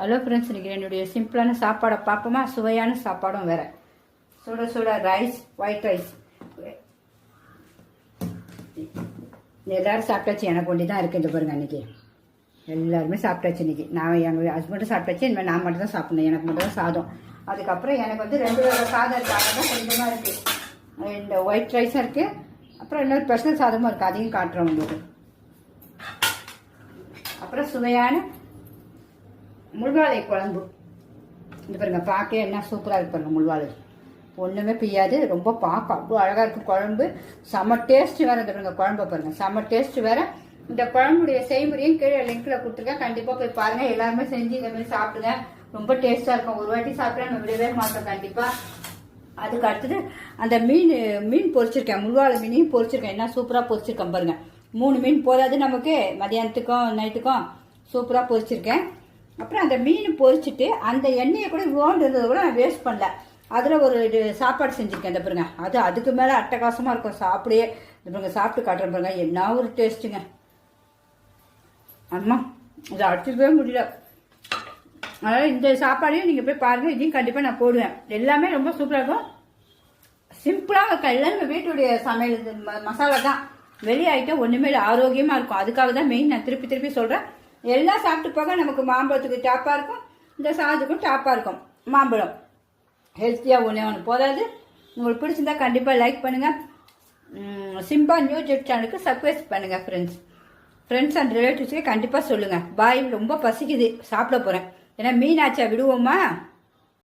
Hello friends, இன்றைக்கி என்னுடைய சிம்பிளான சாப்பாடை பார்ப்போமா? சுவையான சாப்பாடும் வேறு. சுட சுட ரைஸ், ஒயிட் ரைஸ். எல்லோரும் சாப்பிட்டாச்சு, எனக்கு ஒண்டி தான் இருக்குது. இந்த பாருங்க, அன்றைக்கி எல்லாருமே சாப்பிட்டாச்சு. இன்றைக்கி நான் எங்கள் ஹஸ்பண்டும் சாப்பிட்டாச்சு. இனிமேல் நான் மட்டும் தான் சாப்பிடணும். எனக்கு மட்டும் தான் சாதம். அதுக்கப்புறம் எனக்கு வந்து 2 வகை சாதம் இருக்குது. தான் கொஞ்சமாக இருக்குது. இந்த ஒயிட் ரைஸும் இருக்குது. அப்புறம் இன்னொரு ஸ்பெஷல் சாதமும் இருக்குது. அதையும் காட்டுறேன் உங்களுக்கு. அப்புறம் சுவையான முள்வாழை குழம்பு. இந்த பாருங்க, பார்க்க என்ன சூப்பராக இருக்கு பாருங்க. முள்வாழை ஒன்றுமே பிய்யாது. ரொம்ப பார்க்க அவ்வளோ அழகாக இருக்குது குழம்பு. செம்ம டேஸ்ட் வேறு. இந்த பாருங்க குழம்பு பாருங்க, செம்ம டேஸ்ட் வேறு. இந்த குழம்புடைய செய்முறையும் கீழே லிங்க்கில் கொடுத்துருக்கேன். கண்டிப்பாக போய் பாருங்கள். எல்லாருமே செஞ்சு இந்த மாதிரி சாப்பிடுங்க. ரொம்ப டேஸ்ட்டாக இருக்கும். ஒரு வாட்டி சாப்பிட்டா நம்ம விடவே மாட்டோம் கண்டிப்பாக. அதுக்கு அடுத்தது அந்த மீன் பொரிச்சிருக்கேன். முள்வாழை மீனையும் பொரிச்சிருக்கேன். என்ன சூப்பராக பொரிச்சிருக்கேன் பாருங்க. 3 மீன் போதாது நமக்கு, மதியானத்துக்கும் நைட்டுக்கும். சூப்பராக பொரிச்சிருக்கேன். அப்புறம் அந்த மீன் பொரிச்சிட்டு அந்த எண்ணெயை கூட வேண்டுறதை கூட நான் வேஸ்ட் பண்ணல. அதில் ஒரு சாப்பாடு செஞ்சுருக்கேன். இந்த பாருங்க, அதுக்கு மேலே அட்டகாசமாக இருக்கும். சாப்பிடையே இந்த பாருங்க, சாப்பிட்டு காட்டுறேன் பாருங்க. என்ன ஒரு டேஸ்ட்டுங்க. அம்மா இதை அடிச்சுக்கவே முடியல. அதனால் இந்த சாப்பாடையும் நீங்கள் போய் பாருங்கள். இதையும் கண்டிப்பாக நான் போடுவேன். எல்லாமே ரொம்ப சூப்பராக இருக்கும். சிம்பிளாக இருக்கா. எல்லாம் நம்ம வீட்டுடைய சமையல் மசாலா தான். வெளியே ஐட்டம் ஒன்றுமே இல்லை. ஆரோக்கியமாக இருக்கும். அதுக்காக தான் மெயின் நான் திருப்பி சொல்கிறேன். எல்லாம் சாப்பிட்டு போக நமக்கு மாம்பழத்துக்கு டாப்பாக இருக்கும். இந்த சாதத்துக்கும் டாப்பாக இருக்கும். மாம்பழம் ஹெல்த்தியாக ஒன்று போதாது. உங்களுக்கு பிடிச்சிருந்தா கண்டிப்பாக லைக் பண்ணுங்கள். சிம்பா நியூ ஜெட் சேனலுக்கு சப்ஸ்கிரைப் பண்ணுங்கள். ஃப்ரெண்ட்ஸ் அண்ட் ரிலேட்டிவ்ஸ்க்கே கண்டிப்பாக சொல்லுங்கள். பாய், ரொம்ப பசிக்குது, சாப்பிட போகிறேன். ஏன்னா மீனாச்சா விடுவோமா?